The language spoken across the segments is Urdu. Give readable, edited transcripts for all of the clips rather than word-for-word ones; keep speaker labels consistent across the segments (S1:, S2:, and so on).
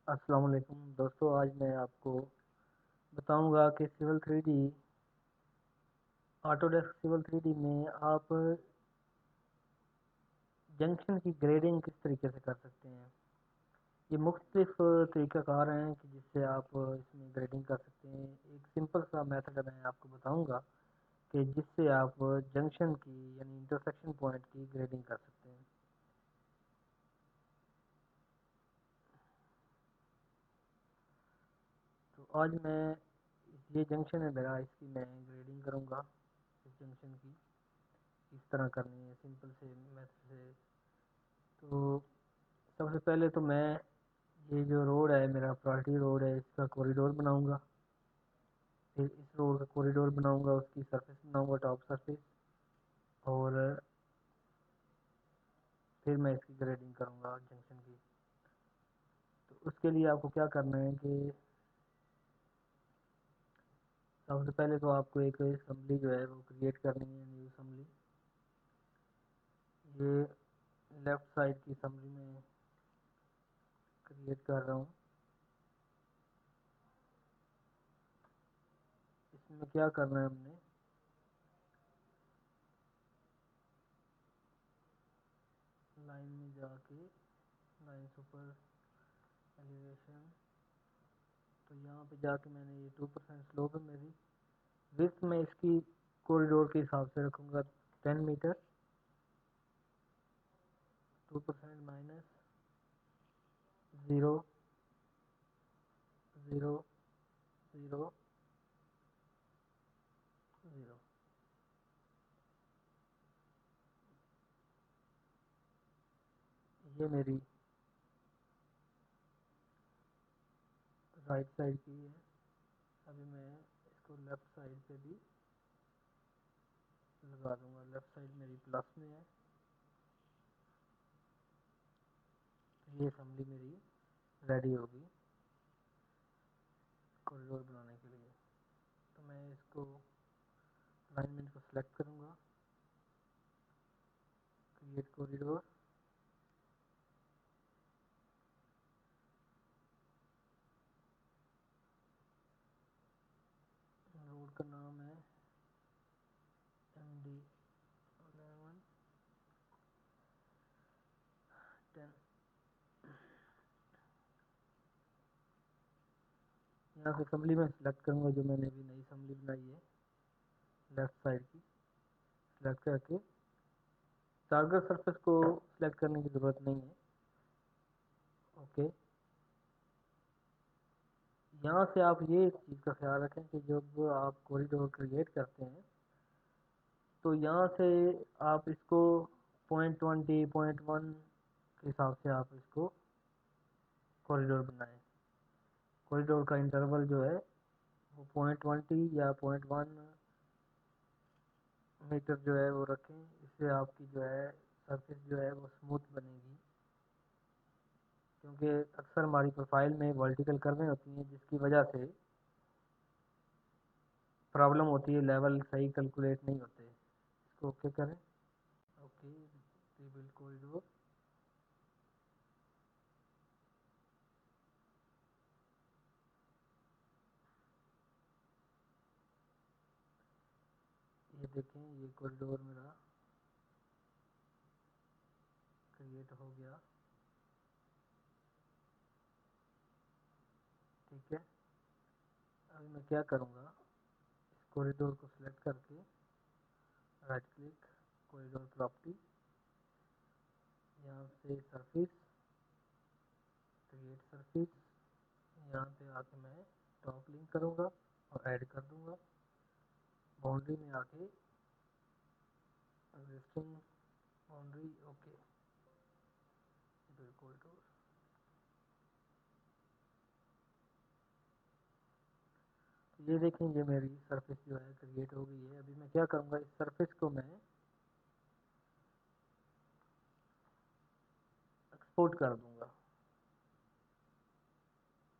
S1: السلام علیکم دوستو، آج میں آپ کو بتاؤں گا کہ civil 3D auto desk civil 3D میں آپ جنکشن کی گریڈنگ کس طریقے سے کر سکتے ہیں۔ یہ مختلف طریقہ کار ہیں کہ جس سے آپ اس میں گریڈنگ کر سکتے ہیں۔ ایک سمپل سا میتھڈ میں آپ کو بتاؤں گا کہ جس سے آپ جنکشن کی یعنی انٹرسیکشن پوائنٹ کی گریڈنگ کر سکتے ہیں۔ تو آج میں یہ جنکشن ہے میرا، اس کی میں گریڈنگ کروں گا۔ اس جنکشن کی اس طرح کرنی ہے سمپل سے میتھڈ سے۔ تو سب سے پہلے تو میں یہ جو روڈ ہے میرا پرائرٹی روڈ ہے، اس کا کوریڈور بناؤں گا۔ پھر اس روڈ کا کوریڈور بناؤں گا، اس کی سرفیس بناؤں گا ٹاپ سرفیس، اور پھر میں اس کی گریڈنگ کروں گا جنکشن کی۔ تو اس کے لیے آپ کو کیا کرنا ہے کہ سب سے پہلے تو آپ کو ایک اسمبلی جو ہے وہ کریٹ کرنی ہے، نیو اسمبلی۔ یہ لیفٹ سائڈ کی اسمبلی میں کریٹ کر رہا ہوں۔ اس میں کیا کرنا ہے، ہم نے لائن میں جا کے لائن سپر ایلیویشن، تو یہاں پہ جا کے میں نے یہ 2% سلوپ ہے میری وڈتھ میں اس کی کوریڈور کے حساب سے رکھوں گا 10 میٹر۔ 2% مائنس 0 0 0 0۔ یہ میری رائٹ سائڈ کی ہے۔ ابھی میں اس کو لیفٹ سائڈ پہ بھی لگا دوں گا۔ لیفٹ سائڈ میری پلس میں ہے۔ یہ اسمبلی میری ریڈی ہوگی کوریڈور بنانے کے لیے۔ تو میں اس کو الائنمنٹ کو سلیکٹ کروں گا، کریٹ کوریڈور۔ روڈ کا نام ہے MD1110۔ یہاں سے اسمبلی میں سلیکٹ کروں گا، جو میں نے ابھی نئی اسمبلی بنائی ہے لیفٹ سائڈ کی، سلیکٹ کر کے ٹارگیٹ سرفیس کو سلیکٹ کرنے کی ضرورت نہیں ہے۔ اوکے، یہاں سے آپ یہ ایک چیز کا خیال رکھیں کہ جب آپ کوریڈور کریٹ کرتے ہیں تو یہاں سے آپ اس کو 0.20 0.1 کے حساب سے آپ اس کو کوریڈور بنائیں۔ کوریڈور کا انٹرول جو ہے وہ 0.20 یا 0.1 میٹر جو ہے وہ رکھیں، اس سے آپ کی جو ہے سرفیس جو ہے وہ سموتھ بنے گی، کیونکہ اکثر ہماری پروفائل میں ورٹیکل کرویں ہوتی ہیں جس کی وجہ سے پرابلم ہوتی ہے، لیول صحیح کیلکولیٹ نہیں ہوتے۔ اس کو اوکے کریں۔ Okay, rebuild corridor. یہ دیکھیں، یہ کوریڈور میرا کریٹ ہو گیا، ٹھیک ہے۔ ابھی میں کیا کروں گا، اس کوریڈور کو سلیکٹ کر کے رائٹ کلک، کوریڈور پراپرٹی، یہاں سے سرفیس، کریٹ سرفیس، یہاں پہ آ کے میں ٹاپ لنک کروں گا اور ایڈ کر دوں گا۔ باؤنڈری میں آ کے ایگزسٹنگ باؤنڈری، اوکے، بالکل ٹو۔ یہ دیکھیں، یہ میری سرفیس جو ہے کریٹ ہو گئی ہے۔ ابھی میں کیا کروں گا، اس سرفیس کو میں ایکسپورٹ کر دوں گا۔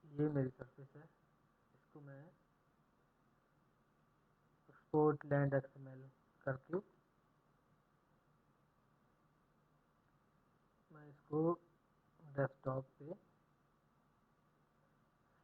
S1: یہ میری سرفیس ہے، اس کو میں export land X M L کر کے میں اس کو ڈیسک ٹاپ پہ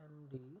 S1: MD10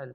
S1: L।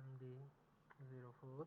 S1: MD04,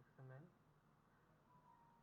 S1: XML,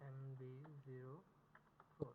S1: MD04,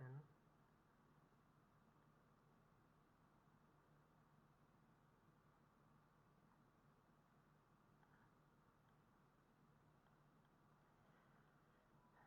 S1: 10,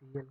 S1: PL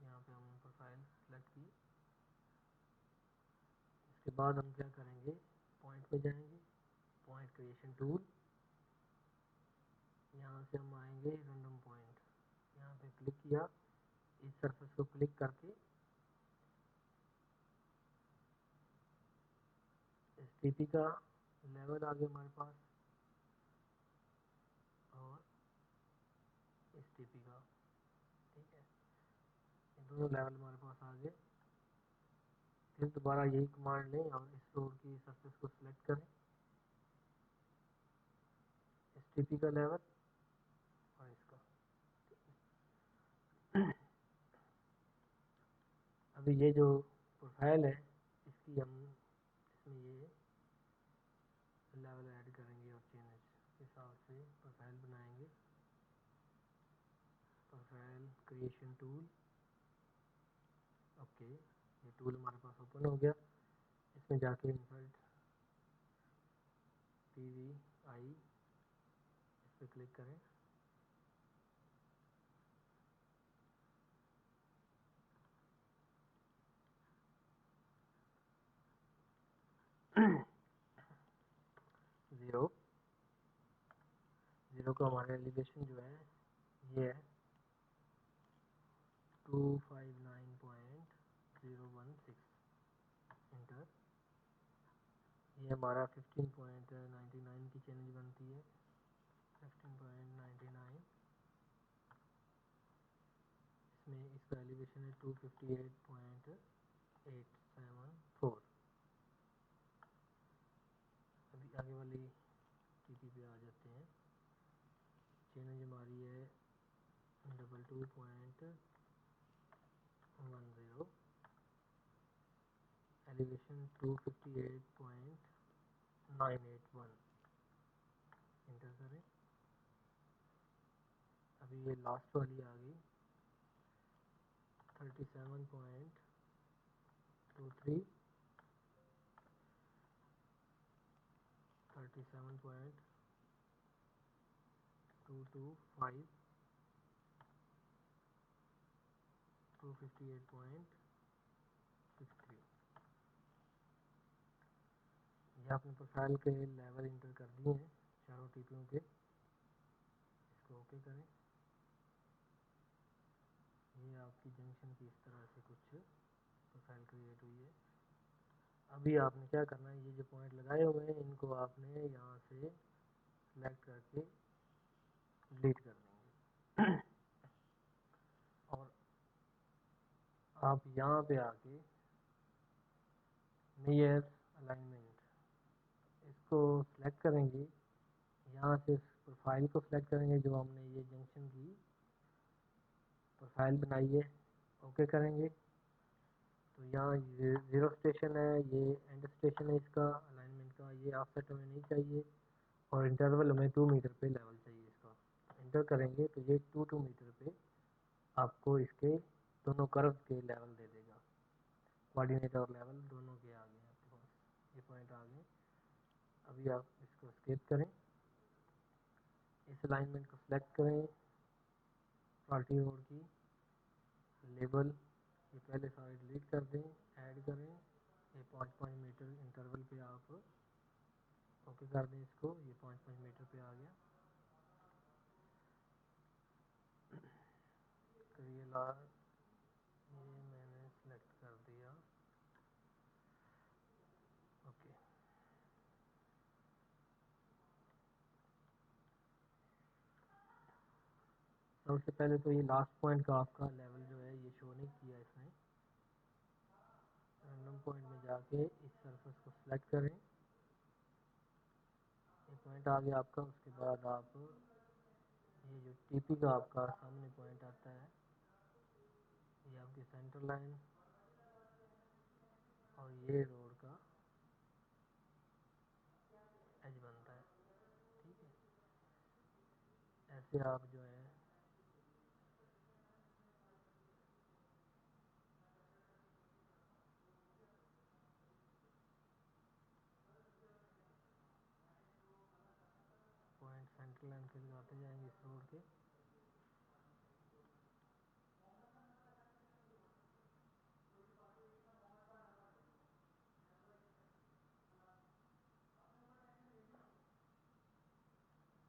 S1: یہاں پہ ہم نے پروفائل سلیکٹ کی. اس کے بعد ہم کیا کریں گے, پوائنٹ پہ جائیں گے, پوائنٹ کریشن ٹول, یہاں سے ہم آئیں گے رینڈم پوائنٹ, یہاں پہ کلک کیا, اس سرفیس کو کلک کر کے ایس ٹی پی کا لیول آ گیا ہمارے پاس, اور ایس ٹی پی کا, ٹھیک ہے, یہ دونوں لیول ہمارے پاس آ گئے. پھر دوبارہ یہی کمانڈ لیں اور اس روڈ کی سرفیس کو سلیکٹ کریں, ایس ٹی پی کا لیول اور اس کا. ابھی یہ جو پروفائل ہے اس کی ہم اس میں یہ لیول ایڈ کریں گے اور چینج کے حساب سے پروفائل بنائیں گے. پروفائل کریشن ٹول, اوکے, یہ ٹول ہمارے پاس اوپن ہو گیا. اس میں جا کے انسرٹ پی وی آئی اس پہ کلک کریں, زیرو زیرو کا ہمارا ایلیویشن جو ہے یہ ہے 259.016, انٹر. یہ ہمارا 15.99 کی چینج بنتی ہے, 15.99. اس میں اس کا ایلیویشن ہے 258.874. ابھی آگے والی ٹی پی پہ آ جاتے ہیں. چینج ہماری ہے 22.10, ایلیویشن 258.981, انٹر کریں. ابھی یہ لاسٹ والی آ گئی 37.23, 37.225, 258.63. یہ آپ نے پروفائل کے لیول انٹر کر دیے ہیں چاروں ٹی پیوں کے. اس کو اوکے کریں. یہ آپ کی جنکشن کی اس طرح سے کچھ پروفائل کریٹ ہوئی ہے. ابھی آپ نے کیا کرنا ہے, یہ جو پوائنٹ لگائے ہوئے ہیں ان کو آپ نے یہاں سے سلیکٹ کر کے ڈیلیٹ کر دیں گے. اور آپ یہاں پہ آ کے نیئر الائنمنٹ اس کو سلیکٹ کریں گے, یہاں سے پروفائل کو سلیکٹ کریں گے جو ہم نے یہ جنکشن کی پروفائل بنائی ہے, اوکے کریں گے. تو یہاں زیرو اسٹیشن ہے, یہ اینڈ اسٹیشن ہے اس کا الائنمنٹ کا, یہ آف سیٹ ہمیں نہیں چاہیے, اور انٹرول ہمیں 2 میٹر پہ لیول چاہیے اس کا. انٹر کریں گے تو یہ 2 میٹر پہ آپ کو اس کے دونوں کرو کے لیول دے دے گا. کوآرڈینیٹ اور لیول دونوں کے آ گئے ہیں آپ کے پاس, یہ پوائنٹ آ گئے. ابھی آپ اس کو اسکیپ کریں, اس الائنمنٹ کو سلیکٹ کریں, پارٹی روڈ کی لیبل یہ پہلے سارے ڈیلیٹ کر دیں, ایڈ کریں, یہ 5 میٹر انٹرول پہ آپ اوکے کر دیں اس کو. یہ 5 میٹر پہ آ گیا. کریلا یہ میں نے سلیکٹ کر دیا, اوکے. سب سے پہلے تو یہ لاسٹ پوائنٹ کا آپ کا لیول جو ہے یہ شو نہیں کیا اس نے. رینڈم پوائنٹ میں جا کے اس سرفس کو سلیکٹ کریں, یہ پوائنٹ آ گیا آپ کا. اس کے بعد آپ یہ جو ٹی پی کا آپ کا سامنے پوائنٹ آتا ہے, یہ آپ کی سینٹر لائن اور یہ روڈ کا ایج بنتا ہے, ٹھیک ہے. ایسے آپ جو ہے پوائنٹ سینٹر لائن کے لگاتے جائیں گے اس روڈ کے.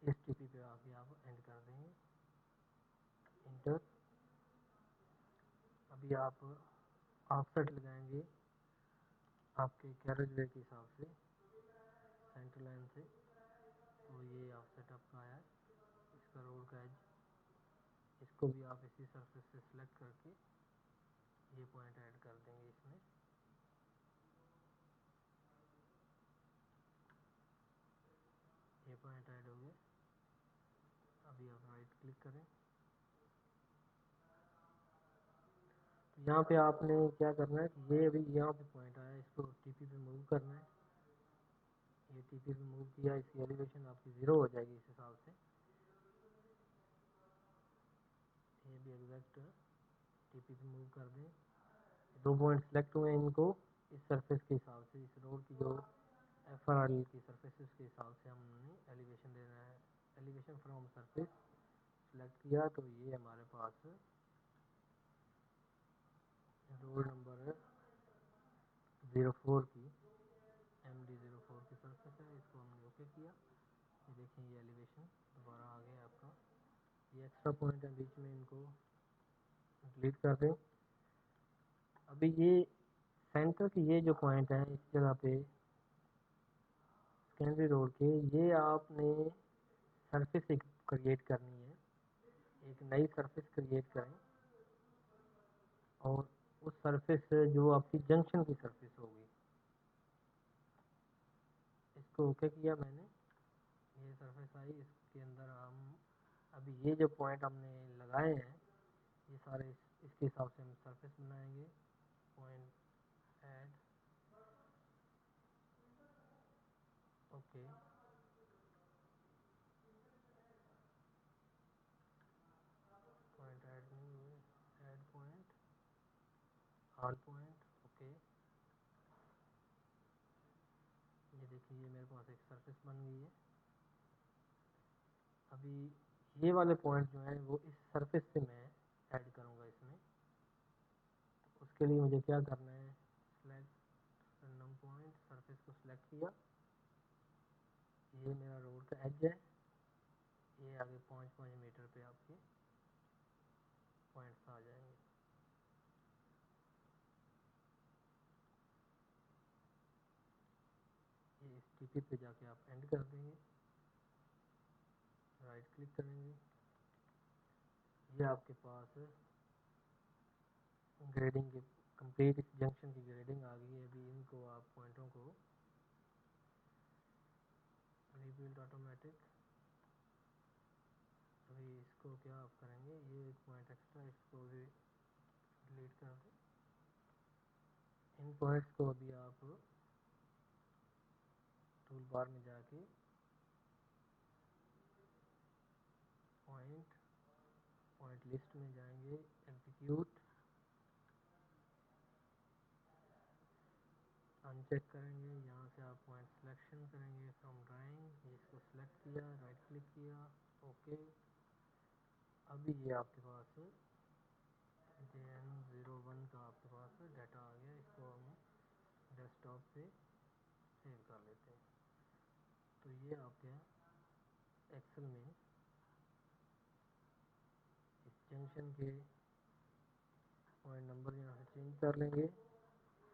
S1: اس ٹی پی پہ آ کے آپ اینڈ کر دیں گے انٹر. ابھی آپ آف سیٹ لگائیں گے آپ کے کیریج وے کے حساب سے سینٹر لائن سے. تو یہ آف سیٹ آپ کا آیا ہے اس کا روڈ کا ایج. اس کو بھی آپ اسی سرفیس سے سلیکٹ کر کے یہ پوائنٹ ایڈ کر دیں گے اس میں. یہ پوائنٹ ایڈ ہو گیا. ابھی آپ رائٹ کلک کریں. یہاں پہ آپ نے کیا کرنا ہے کہ یہ ابھی یہاں پہ پوائنٹ آیا ہے اس کو ٹی پی پہ موو کرنا ہے. یہ ٹی پی پہ موو کیا اس کی ایلیویشن آپ کی 0 ہو جائے گی اس حساب سے. یہ بھی ایگزیکٹ ٹی پی پہ موو کر دیں. 2 پوائنٹ سلیکٹ ہوئے ہیں ان کو اس سرفیس کے حساب سے اس روڈ کی جو ایف آر آر کی سرفیس کے حساب سے ہم نے ایلیویشن دینا ہے. ایلیویشن فرام سرفیس سلیکٹ کیا تو یہ ہمارے پاس روڈ نمبر 04 کی MD04 کی سرفیس ہے. اس کو ہم نے اوکے کیا. یہ دیکھیں یہ ایلیویشن دوبارہ آ گیا آپ کا. یہ ایکسٹرا پوائنٹ ہے بیچ میں ان کو ڈیلیٹ کر دیں. ابھی یہ سینٹر کی یہ جو پوائنٹ ہے اس جگہ پہ سیکنڈری روڈ کے یہ آپ نے سرفیس کریٹ کرنی ہے. ایک نئی سرفیس کریٹ کریں اور اس سرفیس سے جو آپ کی جنکشن کی سرفیس ہوگی اس کو اوکے کیا میں نے. یہ سرفیس آئی اس کے اندر ہم ابھی یہ جو پوائنٹ ہم نے لگائے ہیں یہ سارے اس کے حساب سے ہم سرفیس بنائیں گے. Point add okay. Point add نہیں ہوئے. Add point all point okay. یہ دیکھیے یہ میرے پاس ایک سرفیس بن گئی ہے. ابھی یہ والے پوائنٹ جو ہیں وہ اس سرفیس سے میں ایڈ کروں گا اس میں. اس کے لیے مجھے کیا کرنا ہے سلیکٹ رینڈم پوائنٹ سرفیس کو سلیکٹ کیا. یہ میرا روڈ کا ایج ہے. یہ آگے 5 میٹر پہ آپ کے پوائنٹس آ جائیں گے. یہ اس ٹی پی پہ جا کے آپ اینڈ کر دیں گے. رائٹ کلک کریں گے. یہ آپ کے پاس گریڈنگ کی کمپلیٹ جنکشن کی گریڈنگ آ گئی ہے. ابھی ان کو آپ پوائنٹوں کو ریبلڈ آٹومیٹک. ابھی اس کو کیا آپ کریں گے یہ ایک پوائنٹ ایکسٹرا اس کو بھی ڈیلیٹ کر دیں. ان پوائنٹس کو ابھی آپ ٹول بار میں جا کے پوائنٹ لسٹ میں جائیں گے. ایگزیکیوٹ ان چیک کریں گے. یہاں سے آپ پوائنٹ سلیکشن کریں گے فرام ڈرائنگ. اس کو سلیکٹ کیا رائٹ کلک کیا اوکے. ابھی یہ آپ کے پاس JN01 کا آپ کے پاس ڈیٹا آ گیا. اس کو ہم ڈیسک ٹاپ پہ سیو کر لیتے ہیں. تو یہ آپ کے ایکسل میں اس جنکشن کے پوائنٹ نمبر یہاں سے چینج کر لیں گے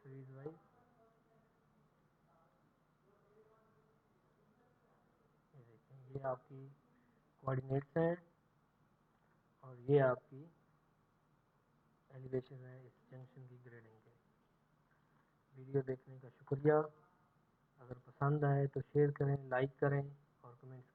S1: سیریز وائز. یہ دیکھیں یہ آپ کی کوآرڈینیٹس ہیں اور یہ آپ کی ایلیویشن ہے اس جنکشن کی گریڈنگ کے. ویڈیو دیکھنے کا شکریہ. اگر پسند آئے تو شیئر کریں لائک کریں اور کمنٹس